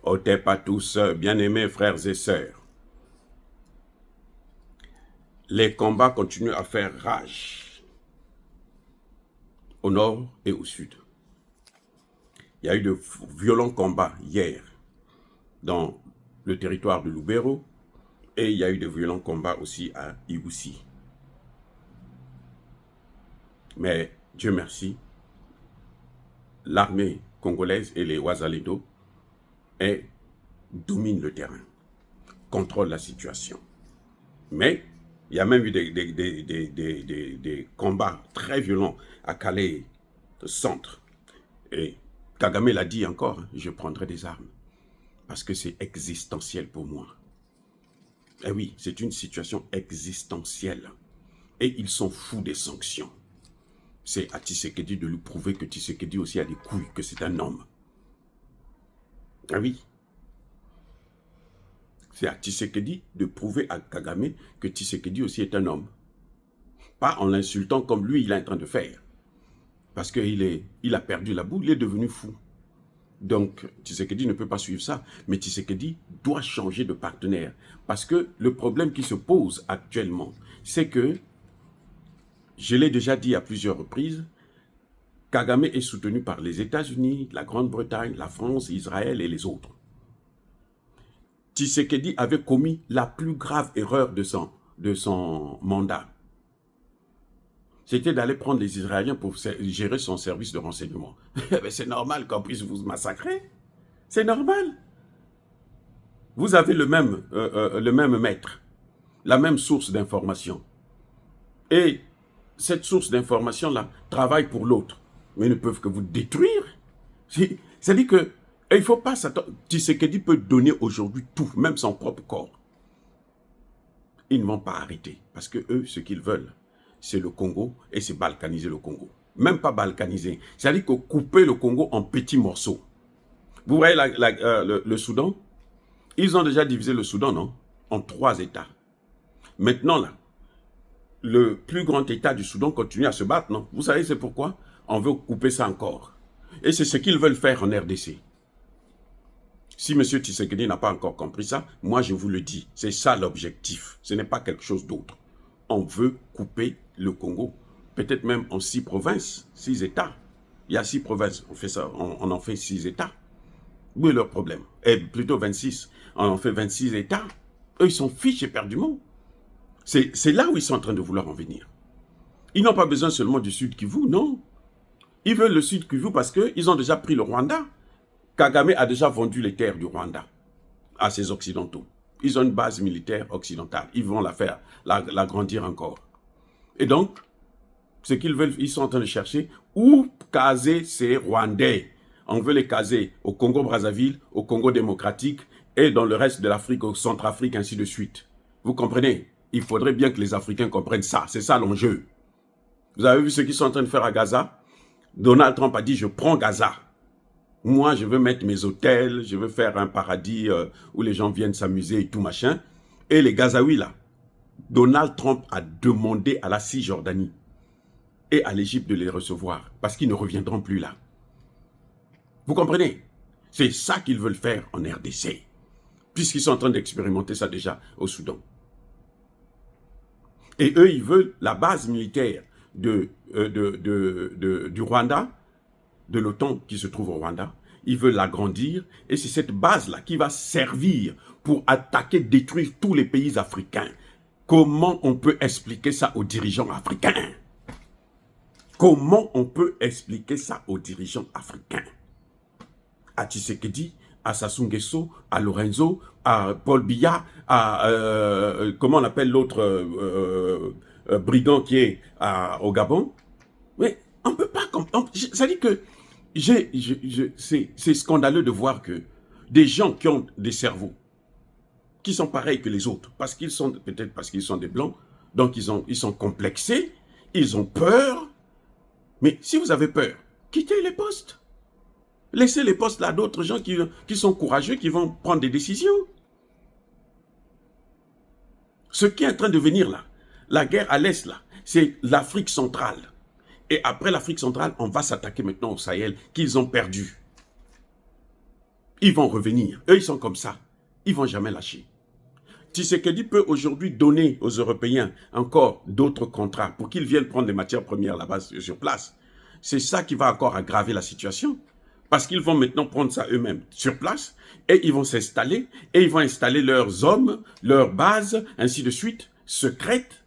Otep à tous, bien-aimés frères et sœurs. Les combats continuent à faire rage au nord et au sud. Il y a eu de violents combats hier dans le territoire de Lubero et il y a eu de violents combats aussi à Igoussi. Mais Dieu merci, l'armée congolaise et les Ouazalendo dominent le terrain, contrôlent la situation. Mais il y a même eu des combats très violents à Calais centre. Et Kagame l'a dit encore, je prendrai des armes. Parce que c'est existentiel pour moi. Et oui, c'est une situation existentielle. Et ils sont fous des sanctions. C'est à Tshisekedi de lui prouver que Tshisekedi aussi a des couilles, que c'est un homme. Ah oui. C'est à Tshisekedi de prouver à Kagame que Tshisekedi aussi est un homme. Pas en l'insultant comme lui, il est en train de faire. Parce qu'il a perdu la boue, il est devenu fou. Donc, Tshisekedi ne peut pas suivre ça. Mais Tshisekedi doit changer de partenaire. Parce que le problème qui se pose actuellement, c'est que, je l'ai déjà dit à plusieurs reprises, Kagame est soutenu par les États-Unis, la Grande-Bretagne, la France, Israël et les autres. Tshisekedi avait commis la plus grave erreur de son mandat. C'était d'aller prendre les Israéliens pour gérer son service de renseignement. C'est normal qu'on puisse vous massacrer. C'est normal. Vous avez le même maître, la même source d'information. Et cette source d'information-là travaille pour l'autre. Mais ils ne peuvent que vous détruire. C'est-à-dire que il ne faut pas s'attendre. Tshisekedi peut donner aujourd'hui tout, même son propre corps. Ils ne vont pas arrêter. Parce que eux, ce qu'ils veulent, c'est le Congo et c'est balkaniser le Congo. Même pas balkaniser. C'est-à-dire que couper le Congo en petits morceaux. Vous voyez le Soudan? Ils ont déjà divisé le Soudan, non? En 3 États. Maintenant, là, le plus grand État du Soudan continue à se battre, non? Vous savez c'est pourquoi? On veut couper ça encore. Et c'est ce qu'ils veulent faire en RDC. Si M. Tshisekedi n'a pas encore compris ça, moi je vous le dis, c'est ça l'objectif. Ce n'est pas quelque chose d'autre. On veut couper le Congo, peut-être même en 6 provinces, 6 États. Il y a 6 provinces, on fait ça, on en fait 6 États. Où est leur problème? Et plutôt 26, on en fait 26 États. Eux, ils sont fichés éperdument. C'est là où ils sont en train de vouloir en venir. Ils n'ont pas besoin seulement du Sud Kivu, non. Ils veulent le Sud Kivu parce qu'ils ont déjà pris le Rwanda. Kagame a déjà vendu les terres du Rwanda à ses Occidentaux. Ils ont une base militaire occidentale. Ils vont la faire, l'agrandir encore. Et donc, ce qu'ils veulent, ils sont en train de chercher où caser ces Rwandais. On veut les caser au Congo-Brazzaville, au Congo démocratique et dans le reste de l'Afrique, au Centrafrique, ainsi de suite. Vous comprenez? Il faudrait bien que les Africains comprennent ça. C'est ça l'enjeu. Vous avez vu ce qu'ils sont en train de faire à Gaza? Donald Trump a dit, je prends Gaza. Moi, je veux mettre mes hôtels, je veux faire un paradis où les gens viennent s'amuser et tout machin. Et les Gazaouis, là, Donald Trump a demandé à la Cisjordanie et à l'Égypte de les recevoir parce qu'ils ne reviendront plus là. Vous comprenez? C'est ça qu'ils veulent faire en RDC, puisqu'ils sont en train d'expérimenter ça déjà au Soudan. Et eux, ils veulent la base militaire du Rwanda, de l'OTAN qui se trouve au Rwanda. Ils veulent l'agrandir et c'est cette base-là qui va servir pour attaquer, détruire tous les pays africains. Comment on peut expliquer ça aux dirigeants africains? Comment on peut expliquer ça aux dirigeants africains? À Tshisekedi, à Sassou Nguesso, à Lorenzo, à Paul Biya, à comment on appelle l'autre brigand qui est au Gabon. Mais on ne peut pas comprendre. Ça dit que c'est scandaleux de voir que des gens qui ont des cerveaux, qui sont pareils que les autres, parce qu'ils sont, peut-être parce qu'ils sont des blancs, donc ils sont complexés, ils ont peur. Mais si vous avez peur, quittez les postes. Laissez les postes là à d'autres gens qui sont courageux, qui vont prendre des décisions. Ce qui est en train de venir là, la guerre à l'Est là, c'est l'Afrique centrale. Et après l'Afrique centrale, on va s'attaquer maintenant au Sahel, qu'ils ont perdu. Ils vont revenir. Eux, ils sont comme ça. Ils ne vont jamais lâcher. Tshisekedi peut aujourd'hui donner aux Européens encore d'autres contrats pour qu'ils viennent prendre les matières premières là-bas sur place. C'est ça qui va encore aggraver la situation. Parce qu'ils vont maintenant prendre ça eux-mêmes sur place et ils vont s'installer et ils vont installer leurs hommes, leurs bases, ainsi de suite, secrètes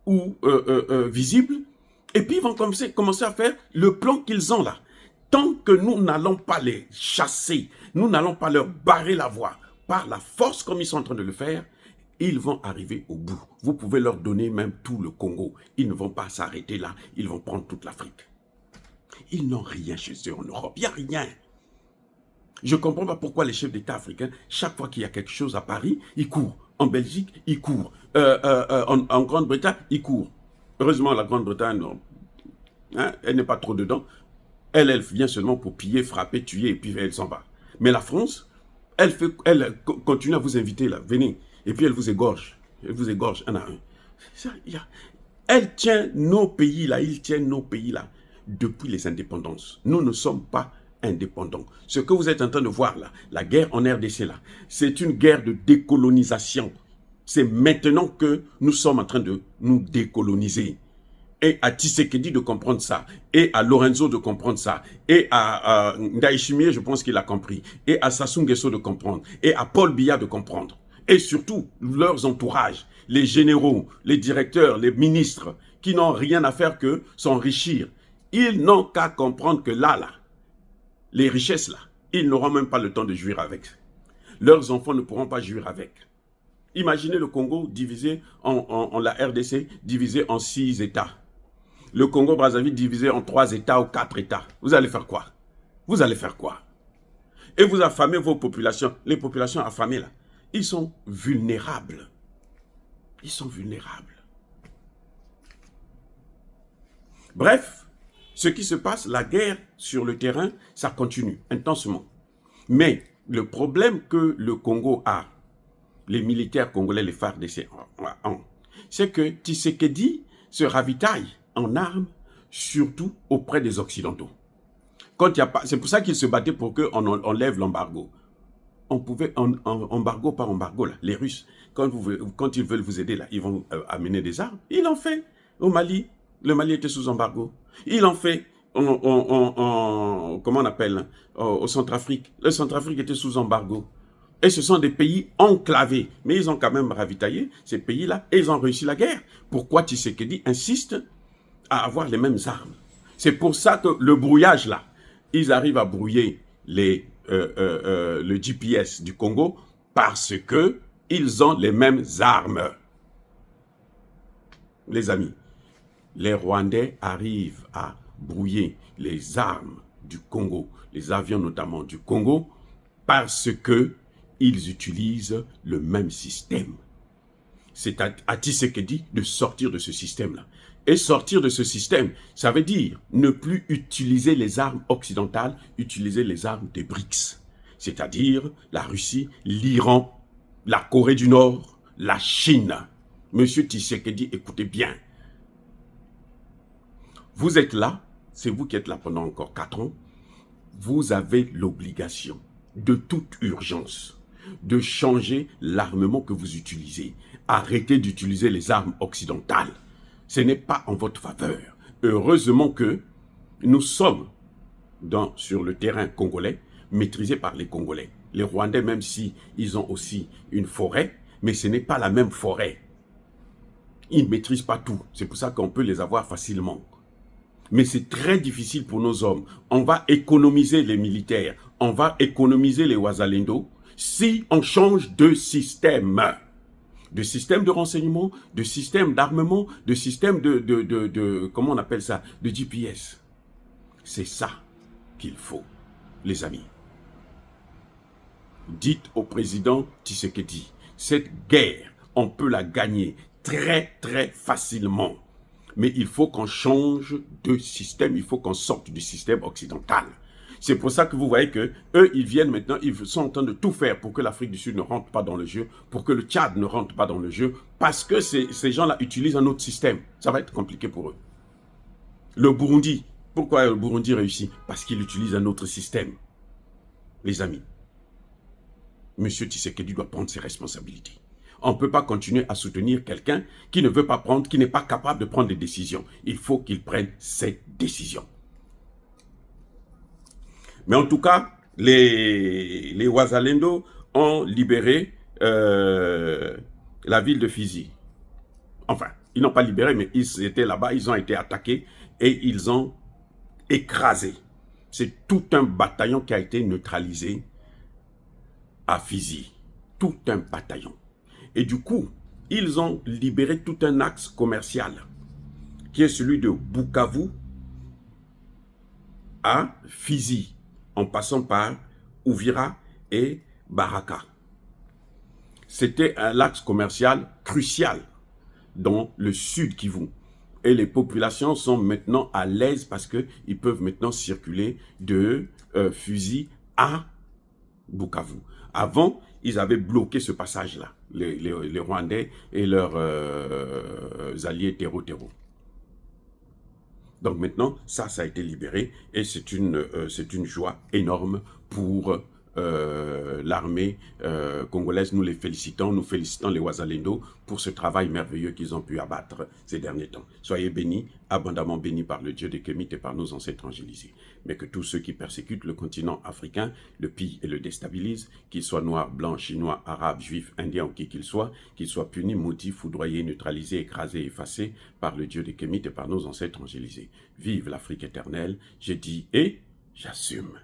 ou visibles. Et puis ils vont commencer à faire le plan qu'ils ont là. Tant que nous n'allons pas les chasser, nous n'allons pas leur barrer la voie par la force comme ils sont en train de le faire, ils vont arriver au bout. Vous pouvez leur donner même tout le Congo. Ils ne vont pas s'arrêter là, ils vont prendre toute l'Afrique. Ils n'ont rien chez eux en Europe, il n'y a rien. Je ne comprends pas pourquoi les chefs d'État africains, chaque fois qu'il y a quelque chose à Paris, ils courent. En Belgique, ils courent. En Grande-Bretagne, ils courent. Heureusement, la Grande-Bretagne, hein, elle n'est pas trop dedans. Elle vient seulement pour piller, frapper, tuer, et puis elle s'en va. Mais la France, elle continue à vous inviter là, venez. Et puis elle vous égorge un à un. Elle tient nos pays là, ils tiennent nos pays là depuis les indépendances. Nous ne sommes pas indépendants. Ce que vous êtes en train de voir là, la guerre en RDC là, c'est une guerre de décolonisation. C'est maintenant que nous sommes en train de nous décoloniser. Et à Tshisekedi de comprendre ça, et à Lorenzo de comprendre ça, et à Ndayishimiye, je pense qu'il a compris, et à Sassou Nguesso de comprendre, et à Paul Biya de comprendre, et surtout leurs entourages, les généraux, les directeurs, les ministres, qui n'ont rien à faire que s'enrichir. Ils n'ont qu'à comprendre que là, les richesses là, ils n'auront même pas le temps de jouir avec. Leurs enfants ne pourront pas jouir avec. Imaginez le Congo divisé en la RDC, divisé en 6 États. Le Congo-Brazzaville divisé en 3 États ou 4 États. Vous allez faire quoi? Vous allez faire quoi? Et vous affamez vos populations. Les populations affamées là, ils sont vulnérables. Ils sont vulnérables. Bref, ce qui se passe, la guerre sur le terrain, ça continue intensement. Mais le problème que le Congo a, les militaires congolais, les FARDC, c'est que Tshisekedi se ravitaille en armes, surtout auprès des Occidentaux. C'est pour ça qu'ils se battaient pour qu'on enlève l'embargo. On pouvait, embargo par embargo, là, les Russes, quand ils veulent vous aider, là, ils vont amener des armes. Ils l'ont fait au Mali. Le Mali était sous embargo. Ils l'ont fait comment on appelle, au Centrafrique. Le Centrafrique était sous embargo. Et ce sont des pays enclavés. Mais ils ont quand même ravitaillé ces pays-là et ils ont réussi la guerre. Pourquoi Tshisekedi insiste à avoir les mêmes armes? C'est pour ça que le brouillage là, ils arrivent à brouiller le GPS du Congo parce que ils ont les mêmes armes. Les amis, les Rwandais arrivent à brouiller les armes du Congo, les avions notamment du Congo, parce que ils utilisent le même système. C'est à Tshisekedi de sortir de ce système-là. Et sortir de ce système, ça veut dire ne plus utiliser les armes occidentales, utiliser les armes des BRICS. C'est-à-dire la Russie, l'Iran, la Corée du Nord, la Chine. Monsieur Tshisekedi, écoutez bien. Vous êtes là, c'est vous qui êtes là pendant encore 4 ans. Vous avez l'obligation de toute urgence de changer l'armement que vous utilisez. Arrêtez d'utiliser les armes occidentales. Ce n'est pas en votre faveur. Heureusement que nous sommes sur le terrain congolais, maîtrisé par les Congolais. Les Rwandais, même si ils ont aussi une forêt, mais ce n'est pas la même forêt. Ils ne maîtrisent pas tout. C'est pour ça qu'on peut les avoir facilement. Mais c'est très difficile pour nos hommes. On va économiser les militaires, on va économiser les Wazalendo si on change de système. De système de renseignement, de système d'armement, de système comment on appelle ça, de GPS. C'est ça qu'il faut, les amis. Dites au président Tshisekedi, cette guerre, on peut la gagner très très facilement. Mais il faut qu'on change de système, il faut qu'on sorte du système occidental. C'est pour ça que vous voyez que eux, ils viennent maintenant, ils sont en train de tout faire pour que l'Afrique du Sud ne rentre pas dans le jeu, pour que le Tchad ne rentre pas dans le jeu, parce que ces gens-là utilisent un autre système. Ça va être compliqué pour eux. Le Burundi, pourquoi le Burundi réussit? Parce qu'il utilise un autre système, les amis. M. Tshisekedi doit prendre ses responsabilités. On ne peut pas continuer à soutenir quelqu'un qui ne veut pas prendre, qui n'est pas capable de prendre des décisions. Il faut qu'il prenne ses décisions. Mais en tout cas, les Wazalendo ont libéré la ville de Fizi. Enfin, ils n'ont pas libéré, mais ils étaient là-bas, ils ont été attaqués et ils ont écrasé. C'est tout un bataillon qui a été neutralisé à Fizi. Tout un bataillon. Et du coup, ils ont libéré tout un axe commercial qui est celui de Bukavu à Fizi, en passant par Uvira et Baraka. C'était un axe commercial crucial dans le sud Kivu. Et les populations sont maintenant à l'aise parce qu'ils peuvent maintenant circuler de Fizi à Bukavu. Avant, ils avaient bloqué ce passage-là, les Rwandais et leurs alliés terreau-terreau. Donc maintenant, ça a été libéré et c'est une joie énorme pour l'armée congolaise. Nous les félicitons, nous félicitons les Wazalendo pour ce travail merveilleux qu'ils ont pu abattre ces derniers temps. Soyez bénis, abondamment bénis par le Dieu des Kémites et par nos ancêtres angélisés. Mais que tous ceux qui persécutent le continent africain, le pillent et le déstabilisent, qu'ils soient noirs, blancs, chinois, arabes, juifs, indiens ou qui qu'ils soient punis, maudits, foudroyés, neutralisés, écrasés, effacés par le Dieu des Kémites et par nos ancêtres angélisés. Vive l'Afrique éternelle, j'ai dit et j'assume.